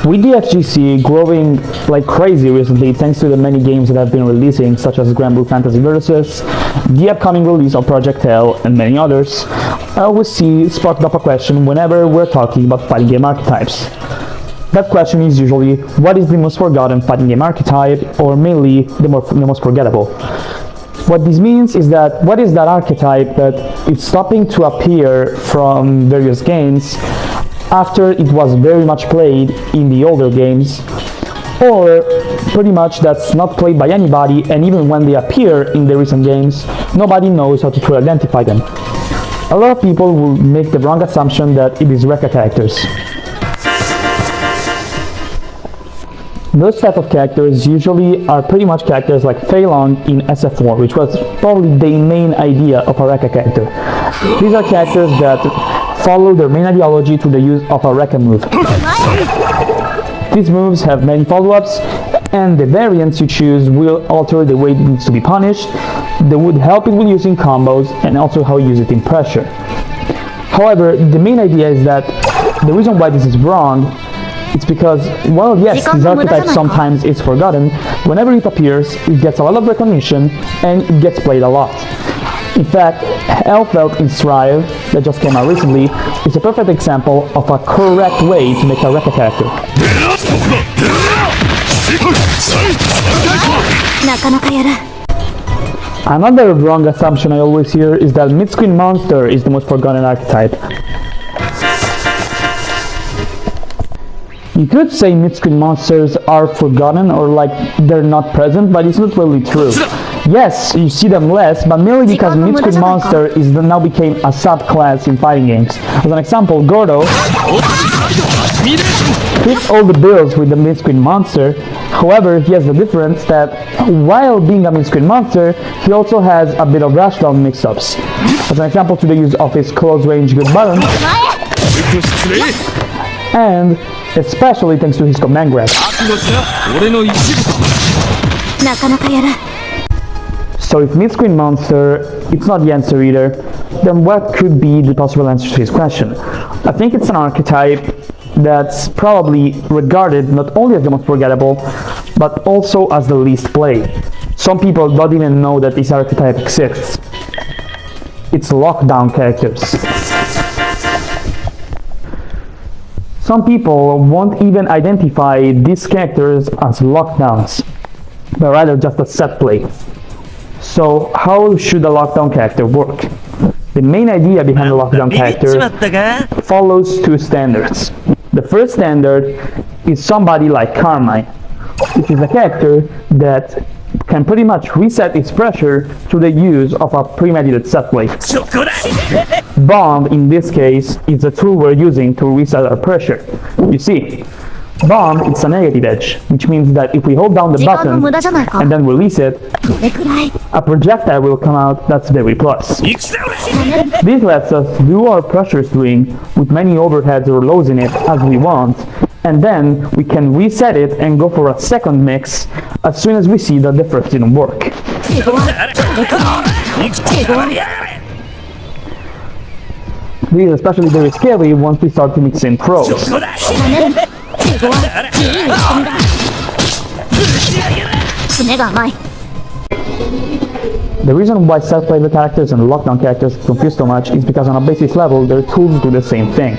With the FGC growing like crazy recently thanks to the many games that have been releasing such as Grand Blue Fantasy Versus, the upcoming release of Project Hell and many others, I always see sparked up a question whenever we're talking about fighting game archetypes. That question is usually, what is the most forgotten fighting game archetype, or mainly the most forgettable? What this means is that what is that archetype that is stopping to appear from various games after it was very much played in the older games, or pretty much that's not played by anybody, and even when they appear in the recent games, nobody knows how to truly identify them. A lot of people will make the wrong assumption that it is Rekka characters. Those type of characters usually are pretty much characters like Fei Long in SF4, which was probably the main idea of a Rekka character. These are characters that follow their main ideology to the use of a Rekka move. These moves have many follow-ups, and the variants you choose will alter the way it needs to be punished. They would help it with using combos, and also how you use it in pressure. However, the main idea is that the reason why this is wrong, it's because, well, yes, this archetype sometimes is forgotten. Whenever it appears, it gets a lot of recognition, and it gets played a lot. In fact, Hellfelt in Strive, that just came out recently, is a perfect example of a correct way to make a Rekka character. Another wrong assumption I always hear is that Mid-Screen Monster is the most forgotten archetype. You could say mid-screen monsters are forgotten or like they're not present, but it's not really true. Yes, you see them less, but merely because mid-screen monster now became a subclass in fighting games. As an example, Gordo fits all the bills with the mid-screen monster. However, he has the difference that while being a mid-screen monster, he also has a bit of rushdown mix-ups. As an example to the use of his close-range good button, and especially thanks to his command grab. So if mid-screen monster, it's not the answer either, then what could be the possible answer to his question? I think it's an archetype that's probably regarded not only as the most forgettable, but also as the least played. Some people don't even know that this archetype exists. It's lockdown characters. Some people won't even identify these characters as lockdowns, but rather just a set play. So how should a lockdown character work? The main idea behind a lockdown character follows two standards. The first standard is somebody like Carmine, which is a character that can pretty much reset its pressure through the use of a premeditated set play. Bomb, in this case, is the tool we're using to reset our pressure. You see, bomb is a negative edge, which means that if we hold down the button and then release it, a projectile will come out that's very plus. This lets us do our pressure swing with many overheads or lows in it as we want, and then we can reset it and go for a second mix as soon as we see that the first didn't work. This is especially very scary once we start to mix in pros. The reason why self-playable characters and lockdown characters confuse so much is because on a basic level, their tools do the same thing.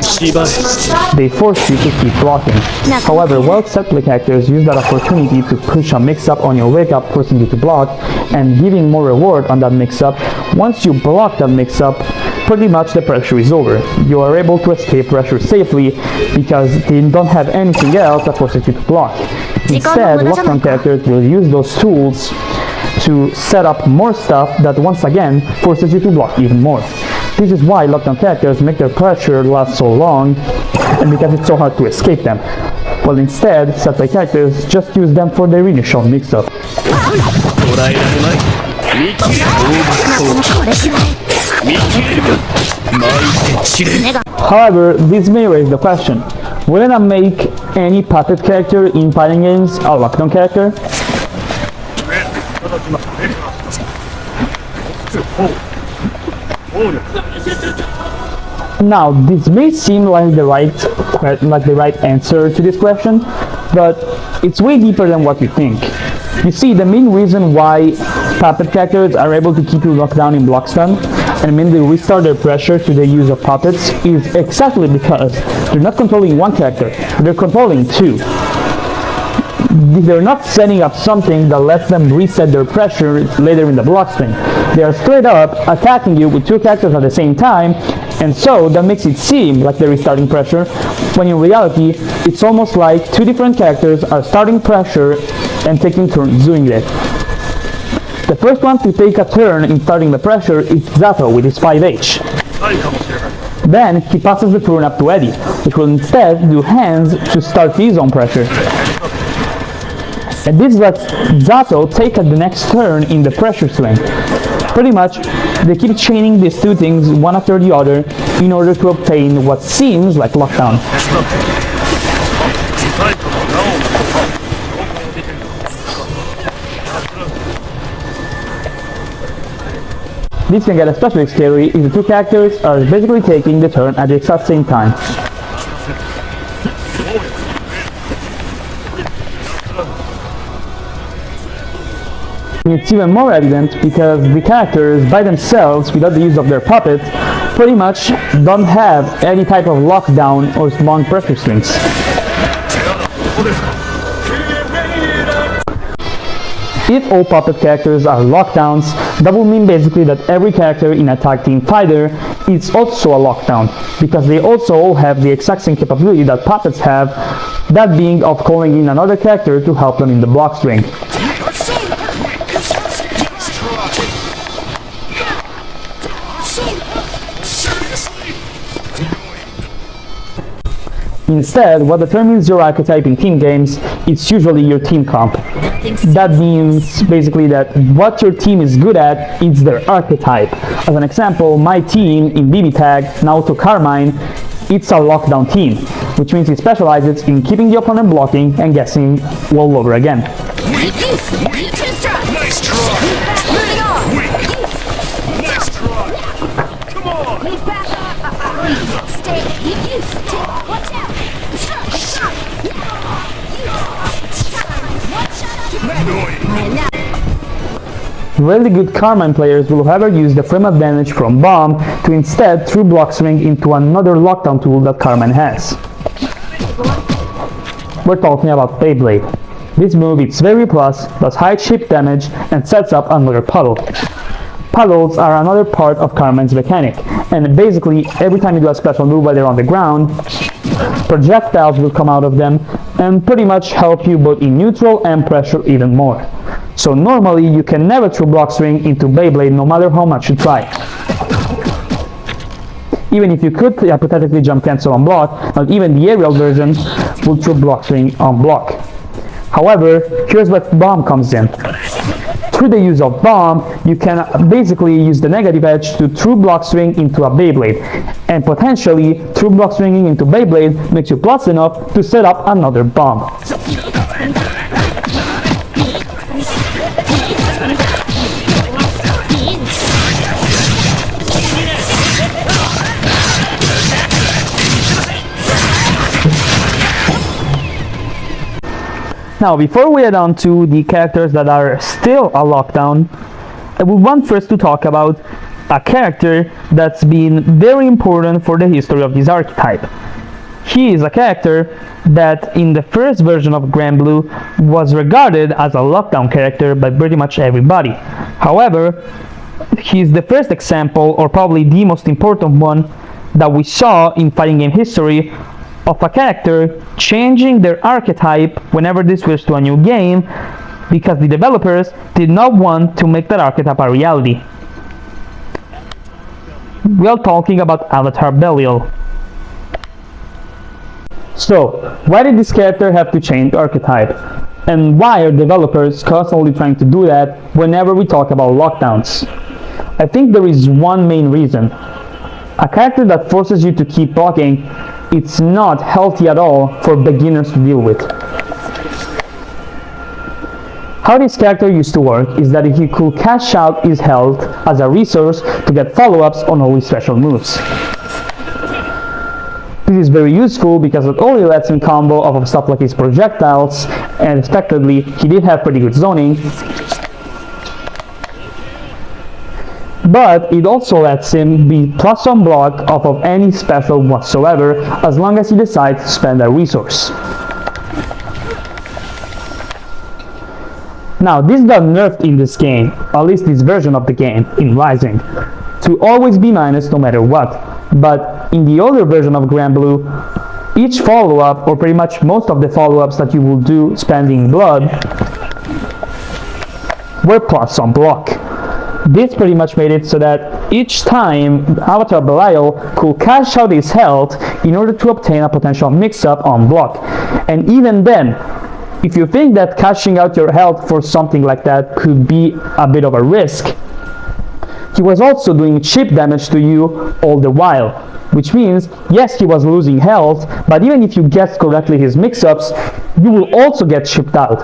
They force you to keep blocking. However, while self-play characters use that opportunity to push a mix-up on your wake-up, forcing you to block, and giving more reward on that mix-up, once you block that mix-up, pretty much the pressure is over. You are able to escape pressure safely because they don't have anything else that forces you to block. Instead, lockdown characters will use those tools to set up more stuff that once again forces you to block even more. This is why lockdown characters make their pressure last so long, and because it's so hard to escape them. While instead, set-play characters just use them for their initial mix-up. However, this may raise the question, wouldn't I make any puppet character in fighting games a lockdown character? Now, this may seem like the right the right answer to this question, but it's way deeper than what you think. You see, the main reason why puppet characters are able to keep you locked down in block stun and mainly restart their pressure through the use of puppets is exactly because they're not controlling one character, they're controlling two. They're not setting up something that lets them reset their pressure later in the block string. They are straight up attacking you with two characters at the same time, and so that makes it seem like they're restarting pressure, when in reality it's almost like two different characters are starting pressure and taking turns doing it. The first one to take a turn in starting the pressure is Zato with his 5H. Then he passes the turn up to Eddie, which will instead do hands to start his own pressure. And this lets Zato take the next turn in the pressure swing. Pretty much, they keep chaining these two things one after the other in order to obtain what seems like lockdown. This can get especially scary if the two characters are basically taking the turn at the exact same time. It's even more evident because the characters by themselves, without the use of their puppet, pretty much don't have any type of lockdown or long pressure swings. If all puppet characters are lockdowns, that will mean basically that every character in a tag team fighter is also a lockdown, because they also all have the exact same capability that puppets have, that being of calling in another character to help them in the block string. Instead, what determines your archetype in team games is usually your team comp. That means basically that what your team is good at is their archetype. As an example, my team in BB Tag, Naoto Carmine, it's a lockdown team, which means it specializes in keeping the opponent blocking and guessing all over again. Nice try! Moving on! Nice try! Come on! Stay! Watch out! Really good Carmine players will however use the frame advantage from Bomb to instead through block swing into another lockdown tool that Carmine has. We're talking about Beyblade. This move is very plus, does high chip damage, and sets up another puddle. Puddles are another part of Carmine's mechanic, and basically every time you do a special move while they're on the ground, projectiles will come out of them and pretty much help you both in neutral and pressure even more. So normally you can never throw block swing into Beyblade no matter how much you try. Even if you could hypothetically jump cancel on block, not even the aerial version will throw block swing on block. However, here's where Bomb comes in. Through the use of Bomb, you can basically use the negative edge to through block swing into a Beyblade, and potentially through block swinging into Beyblade makes you plus enough to set up another bomb. Now, before we head on to the characters that are still a lockdown, I would want first to talk about a character that's been very important for the history of this archetype. He is a character that in the first version of Grand Blue was regarded as a lockdown character by pretty much everybody. However, he's the first example, or probably the most important one, that we saw in fighting game history of a character changing their archetype whenever they switched to a new game, because the developers did not want to make that archetype a reality. We are talking about Avatar Belial. So, why did this character have to change archetype? And why are developers constantly trying to do that whenever we talk about lockdowns? I think there is one main reason. A character that forces you to keep blocking, it's not healthy at all for beginners to deal with. How this character used to work is that he could cash out his health as a resource to get follow-ups on all his special moves. This is very useful because it only lets him combo off of stuff like his projectiles, and expectedly he did have pretty good zoning. But it also lets him be plus on block off of any special whatsoever, as long as he decides to spend that resource. Now this got nerfed in this game, at least this version of the game, in Rising, to always be minus no matter what. But in the older version of Grand Blue, each follow-up, or pretty much most of the follow-ups that you will do spending blood, were plus on block. This pretty much made it so that each time Avatar Belial could cash out his health in order to obtain a potential mix-up on block. And even then, if you think that cashing out your health for something like that could be a bit of a risk, he was also doing chip damage to you all the while. Which means, yes, he was losing health, but even if you guessed correctly his mix-ups, you will also get chipped out.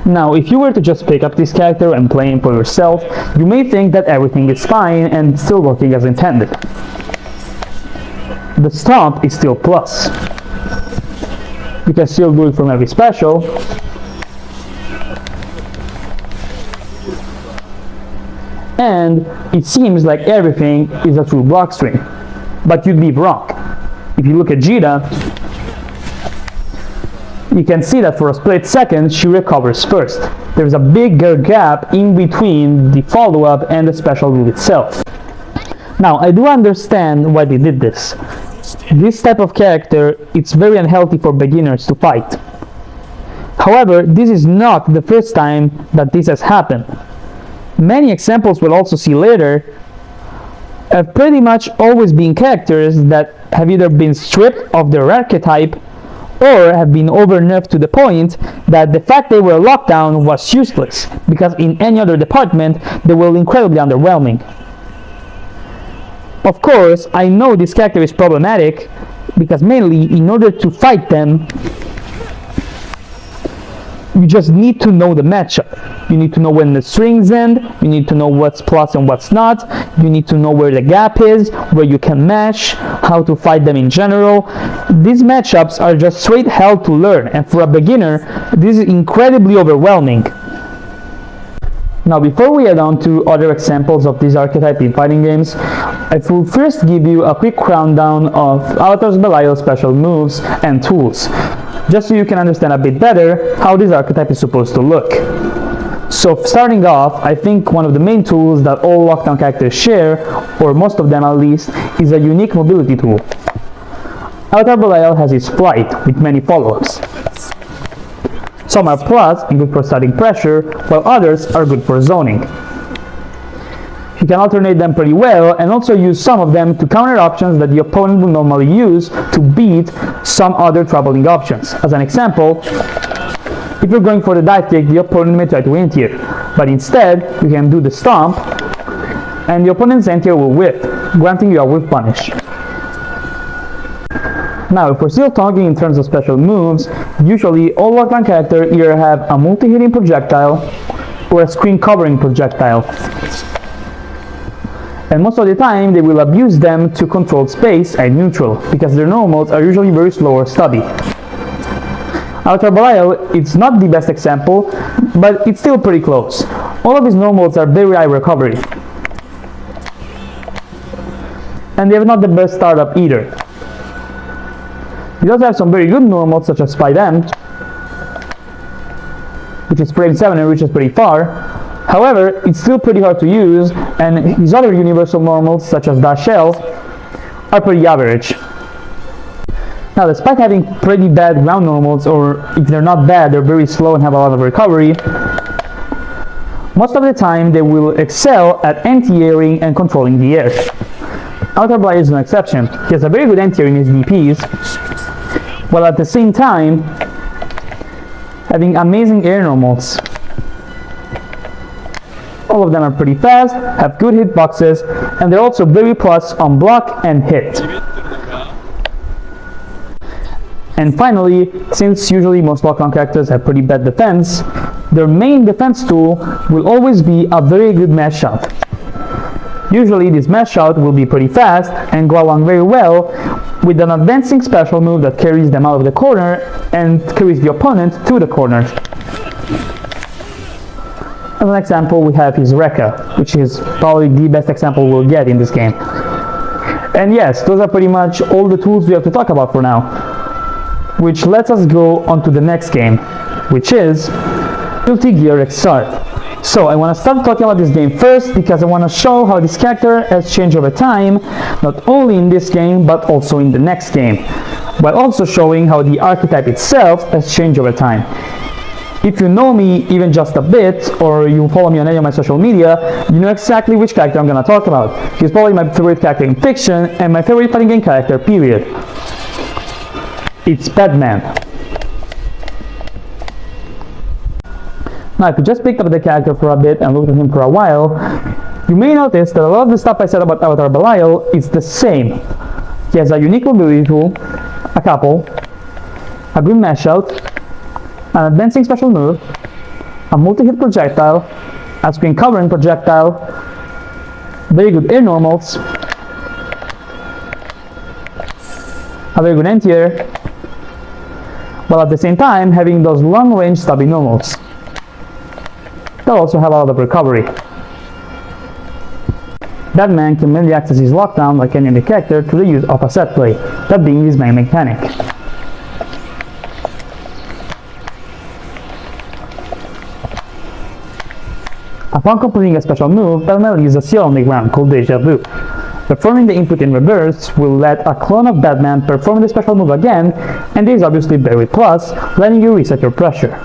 Now, if you were to just pick up this character and play him for yourself, you may think that everything is fine and still working as intended. The stomp is still plus. You can still do it from every special, and it seems like everything is a true block string. But you'd be wrong. If you look at Jita, you can see that for a split second she recovers first. There's a bigger gap in between the follow-up and the special rule itself. Now, I do understand why they did this. This type of character, it's very unhealthy for beginners to fight. However, this is not the first time that this has happened. Many examples we'll also see later have pretty much always been characters that have either been stripped of their archetype or have been over-nerfed to the point that the fact they were locked down was useless, because in any other department they were incredibly underwhelming. Of course, I know this character is problematic, because mainly in order to fight them, you just need to know the matchup. You need to know when the strings end, you need to know what's plus and what's not, you need to know where the gap is, where you can mash, how to fight them in general. These matchups are just straight hell to learn, and for a beginner, this is incredibly overwhelming. Now, before we head on to other examples of this archetype in fighting games, I will first give you a quick rundown of Avatar Belial's special moves and tools, just so you can understand a bit better how this archetype is supposed to look. So starting off, I think one of the main tools that all lockdown characters share, or most of them at least, is a unique mobility tool. Avatar Belial has his flight with many follow-ups. Some are plus and good for starting pressure, while others are good for zoning. He can alternate them pretty well and also use some of them to counter options that the opponent will normally use to beat some other troubling options. As an example, if you're going for the dive kick, the opponent may try to anti-air, but instead you can do the stomp and the opponent's anti-air will whiff, granting you a whiff punish. Now, if we're still talking in terms of special moves, usually all lockdown characters either have a multi-hitting projectile or a screen covering projectile. And most of the time they will abuse them to control space and neutral, because their normals are usually very slow or stubby. Avatar Belial, it's not the best example, but it's still pretty close. All of his normals are very high recovery. And they have not the best startup either. He does have some very good normals, such as Spy M, which is frame 7 and reaches pretty far. However, it's still pretty hard to use, and his other universal normals, such as Dash L, are pretty average. Now, despite having pretty bad ground normals, or if they're not bad, they're very slow and have a lot of recovery, most of the time they will excel at anti-airing and controlling the air. Avatar Belial is no exception. He has a very good anti-air in his DPs, while at the same time having amazing air normals. All of them are pretty fast, have good hitboxes, and they're also very plus on block and hit. And finally, since usually most lockdown characters have pretty bad defense, their main defense tool will always be a very good mash shot. Usually this mash shot will be pretty fast and go along very well with an advancing special move that carries them out of the corner and carries the opponent to the corner. As an example, we have his worka, which is probably the best example we'll get in this game. And yes, those are pretty much all the tools we have to talk about for now, which lets us go on to the next game, which is Guilty Gear Xrd. So I want to start talking about this game first because I want to show how this character has changed over time, not only in this game but also in the next game, while also showing how the archetype itself has changed over time. If you know me even just a bit, or you follow me on any of my social media, you know exactly which character I'm going to talk about. He's probably my favorite character in fiction and my favorite fighting game character, period. It's Batman. Now, if you just picked up the character for a bit and looked at him for a while, you may notice that a lot of the stuff I said about Avatar Belial is the same. He has a unique mobility tool, a couple, a green mash out, an advancing special move, a multi-hit projectile, a screen covering projectile, very good air normals, a very good anti-air, while at the same time having those long-range stubby normals. They'll also have a lot of recovery. Batman can mainly access his lockdown like any other character through the use of a set play, that being his main mechanic. Upon completing a special move, Batman uses a seal on the ground called Deja Vu. Performing the input in reverse will let a clone of Batman perform the special move again, and this is obviously Berry Plus, letting you reset your pressure.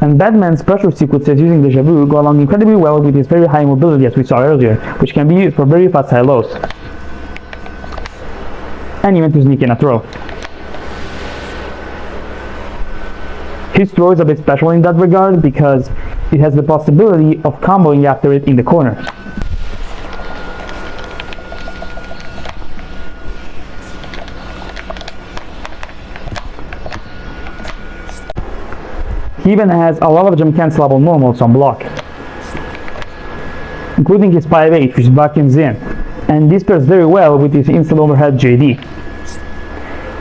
And Batman's pressure sequences using Deja Vu go along incredibly well with his very high mobility as we saw earlier, which can be used for very fast high lows. And even to sneak in a throw. His throw is a bit special in that regard because it has the possibility of comboing after it in the corner. He even has a lot of jump cancelable normals on block, including his 5'8", which vacuums in, and this pairs very well with his instant overhead JD.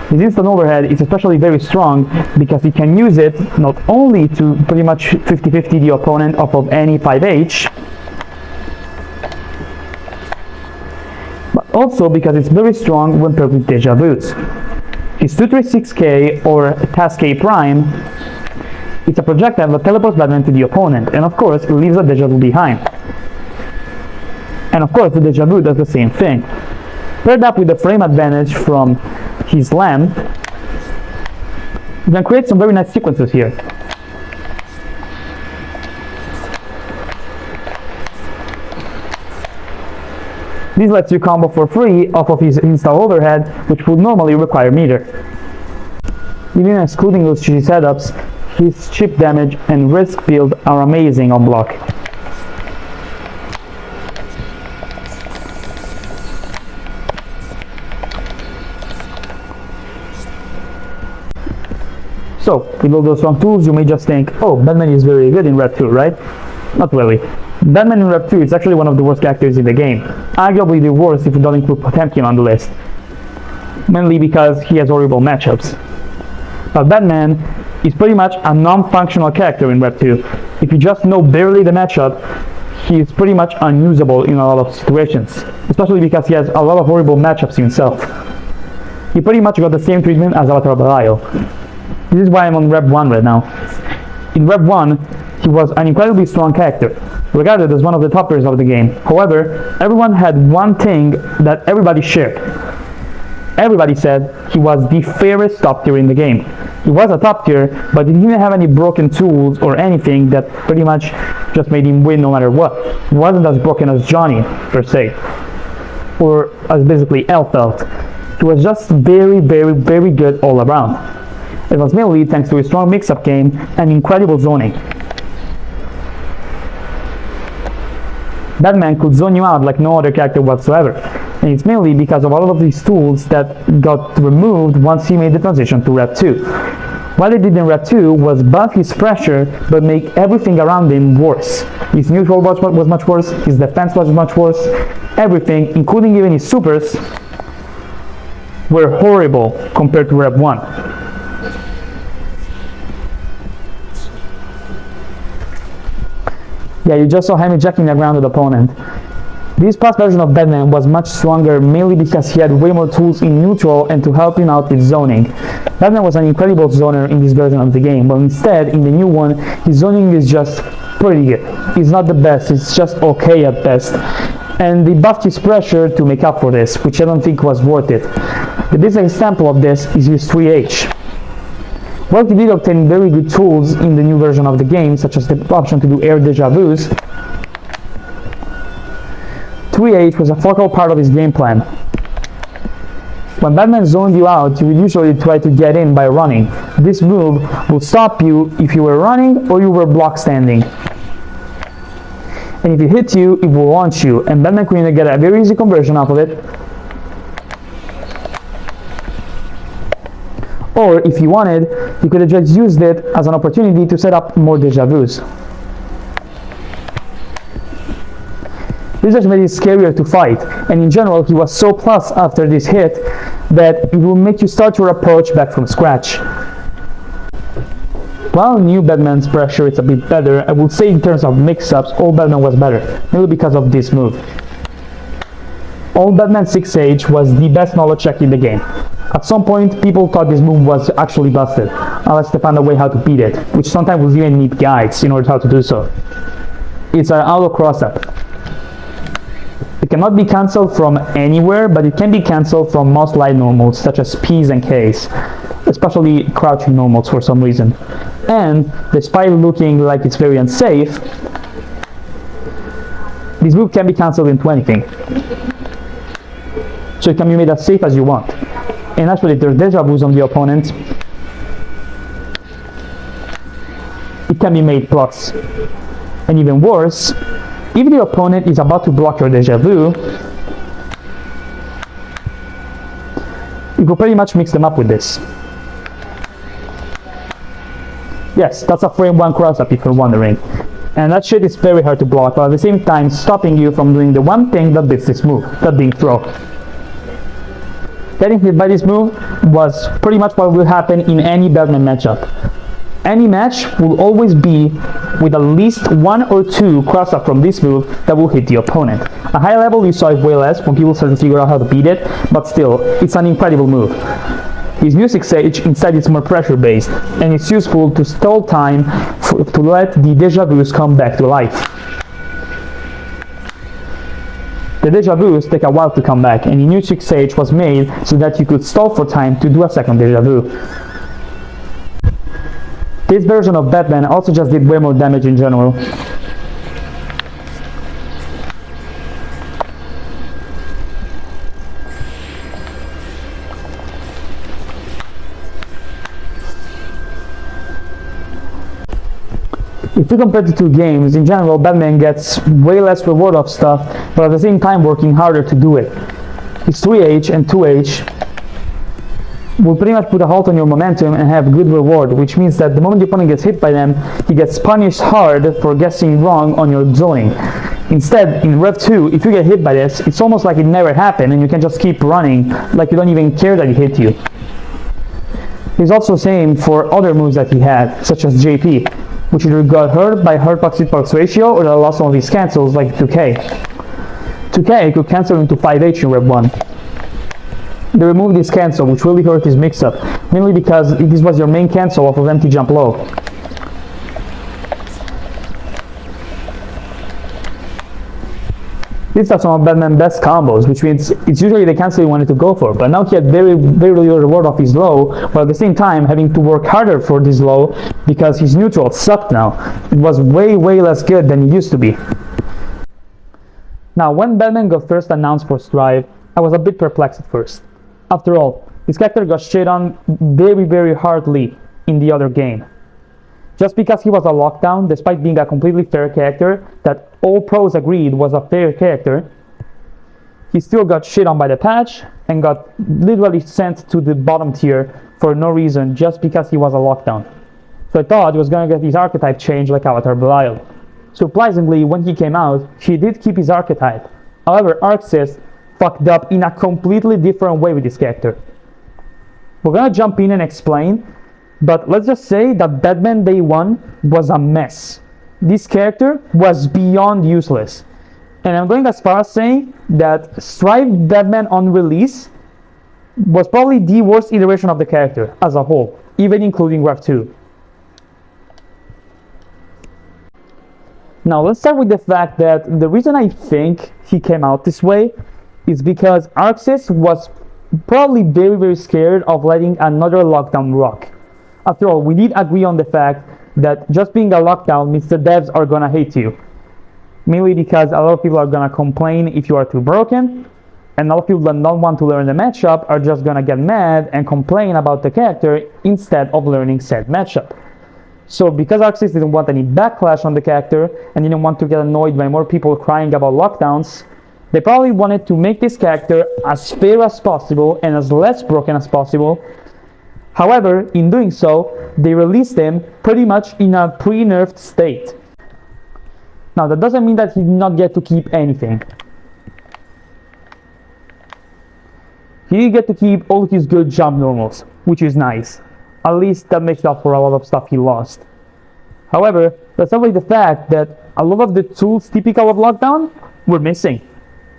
His instant overhead is especially very strong because he can use it not only to pretty much 50-50 the opponent off of any 5H, but also because it's very strong when paired with Deja Vus. His 236K or Task Prime, it's a projectile that teleports Batman to the opponent, and of course it leaves a Deja Vu behind. And of course the Deja Vu does the same thing. Paired up with the frame advantage from his lamp, you can create some very nice sequences here. This lets you combo for free off of his install overhead, which would normally require meter. Even excluding those cheesy setups, his chip damage and risk build are amazing on block. So, with all those strong tools, you may just think, oh, Batman is very good in Rev 2, right? Not really. Batman in Rev 2 is actually one of the worst characters in the game. Arguably the worst if you don't include Potemkin on the list. Mainly because he has horrible matchups. But Batman is pretty much a non-functional character in Rev 2. If you just know barely the matchup, he is pretty much unusable in a lot of situations. Especially because he has a lot of horrible matchups himself. He pretty much got the same treatment as Avatar Belial. This is why I'm on Rev 1 right now. In Rev 1, he was an incredibly strong character, regarded as one of the top tiers of the game. However, everyone had one thing that everybody shared. Everybody said he was the fairest top tier in the game. He was a top tier, but he didn't have any broken tools or anything that pretty much just made him win no matter what. He wasn't as broken as Johnny, per se, or as basically L felt. He was just very, very, very good all around. It was mainly thanks to his strong mix-up game and incredible zoning. Batman could zone you out like no other character whatsoever, and And it's mainly because of all of these tools that got removed once he made the transition to Rep 2. What they did in Rep 2 was buff his pressure, but make everything around him worse. His neutral was much worse, his defense was much worse, everything, including even his supers, were horrible compared to Rep 1. Yeah, you just saw Hemi jacking the grounded opponent. This past version of Batman was much stronger, mainly because he had way more tools in neutral and to help him out with zoning. Batman was an incredible zoner in this version of the game, but instead, in the new one, his zoning is just pretty good. It's not the best, it's just okay at best. And they buffed his pressure to make up for this, which I don't think was worth it. The best example of this is his 3H. While he did obtain very good tools in the new version of the game, such as the option to do air deja vus, 3H was a focal part of his game plan. When Batman zoned you out, you would usually try to get in by running. This move will stop you if you were running or you were block standing. And if it hits you, it will launch you, and Batman could either get a very easy conversion off of it, or if you wanted, you could have just used it as an opportunity to set up more deja vus. This just made it scarier to fight, and in general he was so plus after this hit that it will make you start your approach back from scratch. While new Batman's pressure is a bit better, I would say in terms of mix-ups, old Batman was better, mainly because of this move. Old Batman 6H was the best knowledge check in the game. At some point, people thought this move was actually busted, unless they found a way how to beat it, which sometimes will even need guides in order how to do so. It's an auto cross-up. It cannot be cancelled from anywhere, but it can be cancelled from most light normals, such as P's and K's, especially crouching normals for some reason. And, despite looking like it's very unsafe, this move can be cancelled into anything. So it can be made as safe as you want. And actually, if there's deja vus on the opponent, it can be made plus. And even worse, if the opponent is about to block your deja vu, you can pretty much mix them up with this. Yes, that's a frame 1 cross-up if you're wondering. And that shit is very hard to block, while at the same time stopping you from doing the one thing that beats this move, that being throw. Getting hit by this move was pretty much what will happen in any Batman matchup. Any match will always be with at least 1 or 2 cross-up from this move that will hit the opponent. At high level you saw it way less when people started to figure out how to beat it, but still, it's an incredible move. His new 6H instead is more pressure based, and it's useful to stall time to let the deja vus come back to life. The deja vus take a while to come back, and the new 6H was made so that you could stall for time to do a second deja vu. This version of Batman also just did way more damage in general. If you compare the two games, in general, Batman gets way less reward of stuff, but at the same time working harder to do it. His 3H and 2H will pretty much put a halt on your momentum and have good reward, which means that the moment the opponent gets hit by them, he gets punished hard for guessing wrong on your zoning. Instead, in Rev 2, if you get hit by this, it's almost like it never happened and you can just keep running, like you don't even care that he hit you. He's also the same for other moves that he had, such as JP, which either got hurt by hurt box hit box ratio or that lost some of his cancels, like 2K. 2K could cancel into 5H in Rev 1. They removed this cancel, which really hurt his mix-up, mainly because this was your main cancel off of empty jump low. These are some of Batman's best combos, which means it's usually the cancel he wanted to go for, but now he had very little reward off his low, while at the same time having to work harder for this low because his neutral sucked now. It was way less good than it used to be. Now, when Batman got first announced for Strive, I was a bit perplexed at first. After all, his character got shit on very hardly in the other game. Just because he was a lockdown, despite being a completely fair character, that all pros agreed was a fair character, he still got shit on by the patch and got literally sent to the bottom tier for no reason, just because he was a lockdown. So I thought he was gonna get his archetype changed like Avatar Belial. Surprisingly, when he came out, he did keep his archetype. However, Arxis fucked up in a completely different way with this character. We're gonna jump in and explain, but let's just say that Batman Day 1 was a mess. This character was beyond useless. And I'm going as far as saying that Strive Batman on release was probably the worst iteration of the character as a whole, even including Rev 2. Now let's start with the fact that the reason I think he came out this way is because Arxis was probably very scared of letting another lockdown rock. After all, we did agree on the fact that just being a lockdown means the devs are gonna hate you. Mainly because a lot of people are gonna complain if you are too broken, and a lot of people that don't want to learn the matchup are just gonna get mad and complain about the character instead of learning said matchup. So because Arxis didn't want any backlash on the character and didn't want to get annoyed by more people crying about lockdowns, they probably wanted to make this character as fair as possible and as less broken as possible. However, in doing so, they released him pretty much in a pre-nerfed state. Now that doesn't mean that he did not get to keep anything. He did get to keep all his good jump normals, which is nice. At least that makes up for a lot of stuff he lost. However, that's only the fact that a lot of the tools typical of lockdown were missing.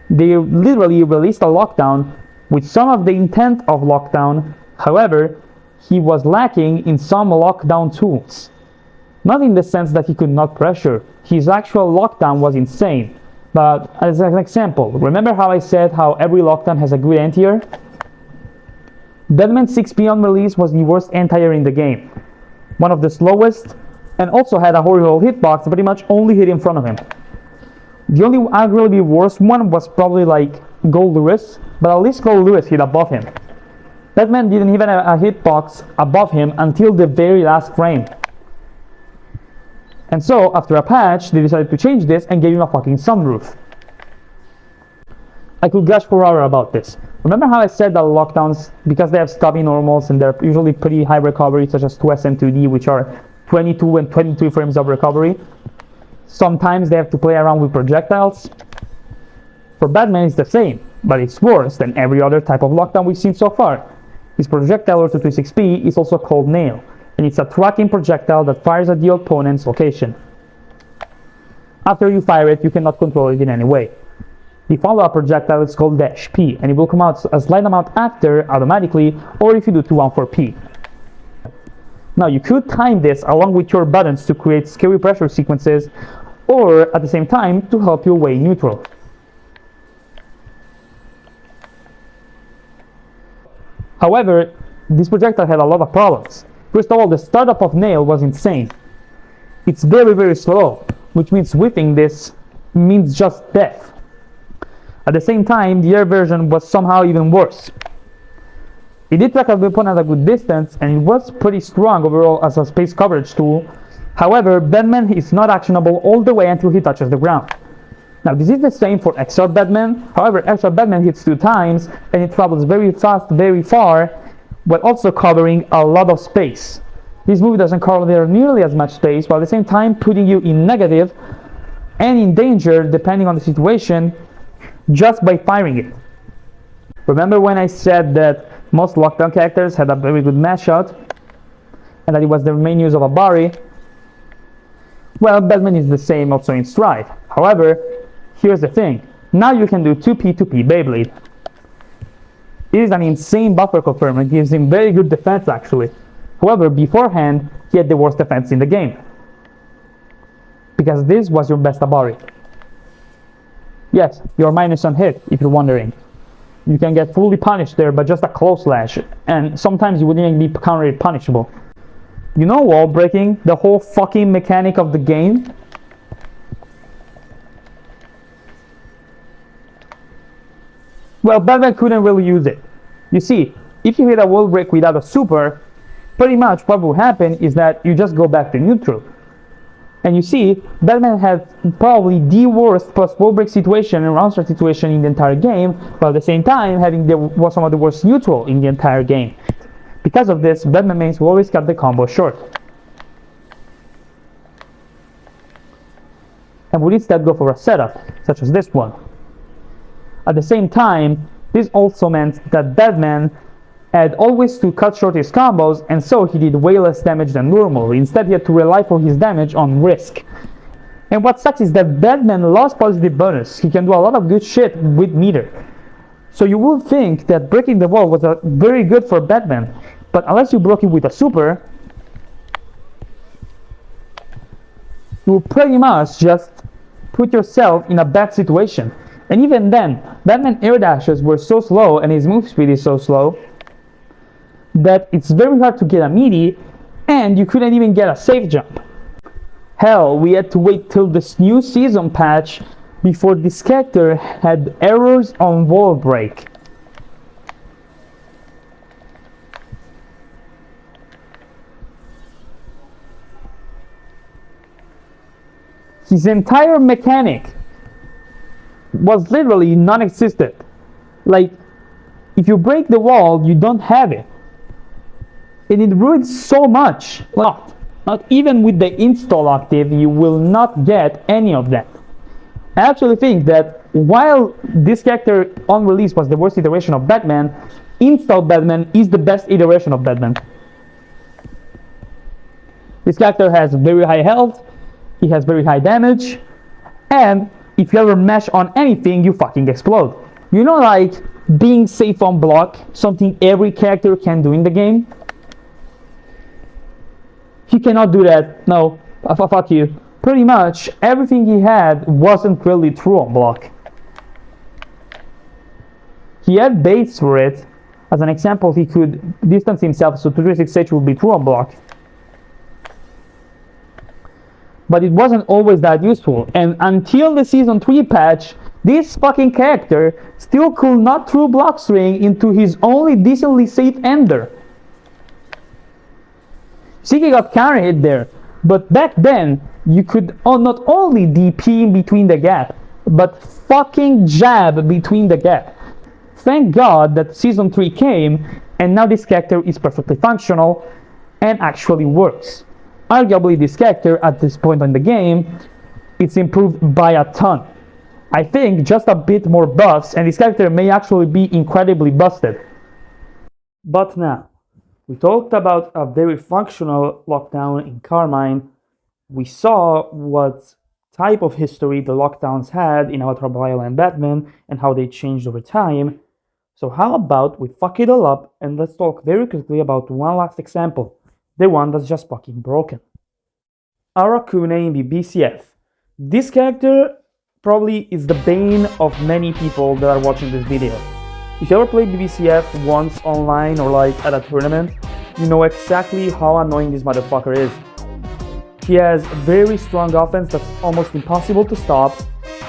They literally released a lockdown with some of the intent of lockdown. However, he was lacking in some lockdown tools. Not in the sense that he could not pressure. His actual lockdown was insane. But as an example, remember how I said how every lockdown has a good anti-air? Batman 6P on release was the worst anti-air in the game. One of the slowest, and also had a horrible hitbox that pretty much only hit in front of him. The only arguably worst one was probably like Gold Lewis, but at least Gold Lewis hit above him. Batman didn't even have a hitbox above him until the very last frame. And so, after a patch, they decided to change this and gave him a fucking sunroof. I could gush for hours about this. Remember how I said that lockdowns, because they have stubby normals and they're usually pretty high recovery, such as 2S and 2D, which are 22 and 23 frames of recovery, sometimes they have to play around with projectiles? For Batman it's the same, but it's worse than every other type of lockdown we've seen so far. His projectile R226P is also called Nail, and it's a tracking projectile that fires at the opponent's location. After you fire it, you cannot control it in any way. The follow-up projectile is called Dash P, and it will come out a slight amount after automatically, or if you do 2-1-4P. Now you could time this along with your buttons to create scary pressure sequences, or at the same time to help you weigh neutral. However, this projectile had a lot of problems. First of all, the startup of Nail was insane. It's very slow, which means whiffing this means just death. At the same time, the air version was somehow even worse. It did track a weapon at a good distance, and it was pretty strong overall as a space coverage tool. However, Batman is not actionable all the way until he touches the ground. Now this is the same for Extra Batman. However, Extra Batman hits 2 times, and it travels very fast, very far, but also covering a lot of space. This movie doesn't cover nearly as much space, while at the same time putting you in negative and in danger depending on the situation just by firing it. Remember when I said that most lockdown characters had a very good mash shot and that it was the main use of a Bari? Well, Batman is the same also in Strive. However, here's the thing. Now you can do 2P Beyblade. It is an insane buffer confirm and gives him very good defense actually. However, beforehand, he had the worst defense in the game. Because this was your best Abari. Yes, you're minus on hit, if you're wondering. You can get fully punished there by just a close slash, and sometimes you wouldn't even be counter punishable. You know wall breaking, the whole fucking mechanic of the game? Well, Batman couldn't really use it. You see, if you hit a wall break without a super, pretty much what will happen is that you just go back to neutral. And you see, Batman had probably the worst post-wall break situation and round start situation in the entire game, but at the same time having some of the worst neutral in the entire game. Because of this, Batman mains will always cut the combo short. And would instead go for a setup, such as this one. At the same time, this also meant that Batman had always to cut short his combos, and so he did way less damage than normal. Instead, he had to rely for his damage on risk. And what sucks is that Batman lost positive bonus. He can do a lot of good shit with meter. So you would think that breaking the wall was very good for Batman, but unless you broke it with a super, you will pretty much just put yourself in a bad situation. And even then, Batman air dashes were so slow and his move speed is so slow that it's very hard to get a meaty, and you couldn't even get a safe jump. Hell, we had to wait till this new season patch before this character had errors on wall break. His entire mechanic was literally non-existent. Like, if you break the wall, you don't have it. And it ruins so much. Not even with the install octave, you will not get any of that. I actually think that while this character on release was the worst iteration of Batman, install Batman is the best iteration of Batman. This character has very high health, he has very high damage, and if you ever mesh on anything, you fucking explode. You know, like being safe on block, something every character can do in the game? He cannot do that. No, fuck you. Pretty much everything he had wasn't really true on block. He had baits for it. As an example, he could distance himself so 236H would be true on block. But it wasn't always that useful. And until the Season 3 patch, this fucking character still could not throw block string into his only decently safe ender. Siki got counter hit there, but back then you could not only DP in between the gap, but fucking jab between the gap. Thank God that Season 3 came, and now this character is perfectly functional and actually works. Arguably, this character at this point in the game, it's improved by a ton. I think just a bit more buffs, and this character may actually be incredibly busted. But now, we talked about a very functional lockdown in Carmine. We saw what type of history the lockdowns had in Avatar Bile and Batman and how they changed over time. So how about we fuck it all up and let's talk very quickly about one last example, the one that's just fucking broken. Arakune in the BCF. This character probably is the bane of many people that are watching this video. If you ever played the BCF once online or like at a tournament, you know exactly how annoying this motherfucker is. He has very strong offense that's almost impossible to stop,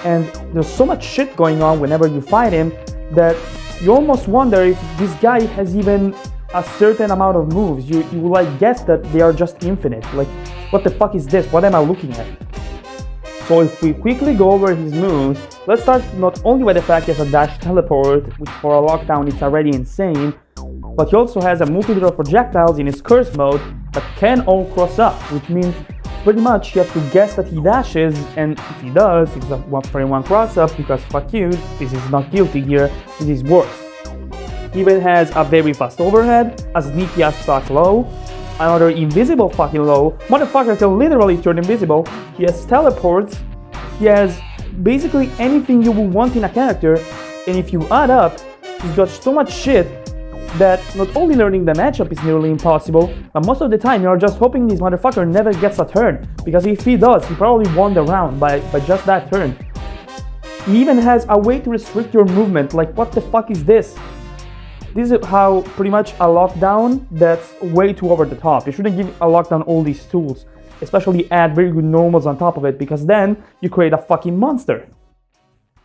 and there's so much shit going on whenever you fight him that you almost wonder if this guy has even a certain amount of moves. You like guess that they are just infinite. Like, what the fuck is this? What am I looking at? So if we quickly go over his moves, let's start not only by the fact he has a dash teleport, which for a lockdown is already insane, but he also has a multitude of projectiles in his curse mode that can all cross up, which means pretty much you have to guess that he dashes, and if he does, it's a 1-for-1 cross up, because fuck you, this is not guilty here, this is worse. He even has a very fast overhead, a sneaky ass stock low, another invisible fucking low. Motherfucker can literally turn invisible. He has teleports. He has basically anything you would want in a character, and if you add up, he's got so much shit that not only learning the matchup is nearly impossible, but most of the time you're just hoping this motherfucker never gets a turn, because if he does, he probably won the round by just that turn. He even has a way to restrict your movement. Like, what the fuck is this? This is how pretty much a lockdown that's way too over the top. You shouldn't give a lockdown all these tools, especially add very good normals on top of it, because then you create a fucking monster.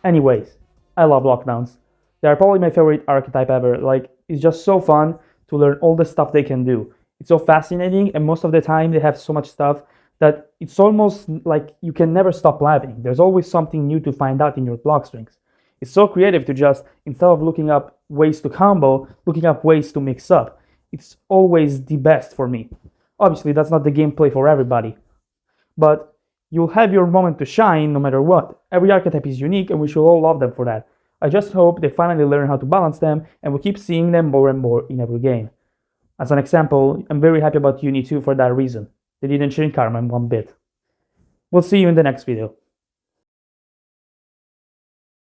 Anyways, I love lockdowns. They are probably my favorite archetype ever. Like, it's just so fun to learn all the stuff they can do. It's so fascinating, and most of the time they have so much stuff that it's almost like you can never stop laughing. There's always something new to find out in your block strings. It's so creative to just, instead of looking up ways to combo, looking up ways to mix up. It's always the best for me. Obviously, that's not the gameplay for everybody, but you'll have your moment to shine no matter what. Every archetype is unique and we should all love them for that. I just hope they finally learn how to balance them and we keep seeing them more and more in every game. As an example, I'm very happy about Uni 2 for that reason. They didn't change Karma one bit. We'll see you in the next video.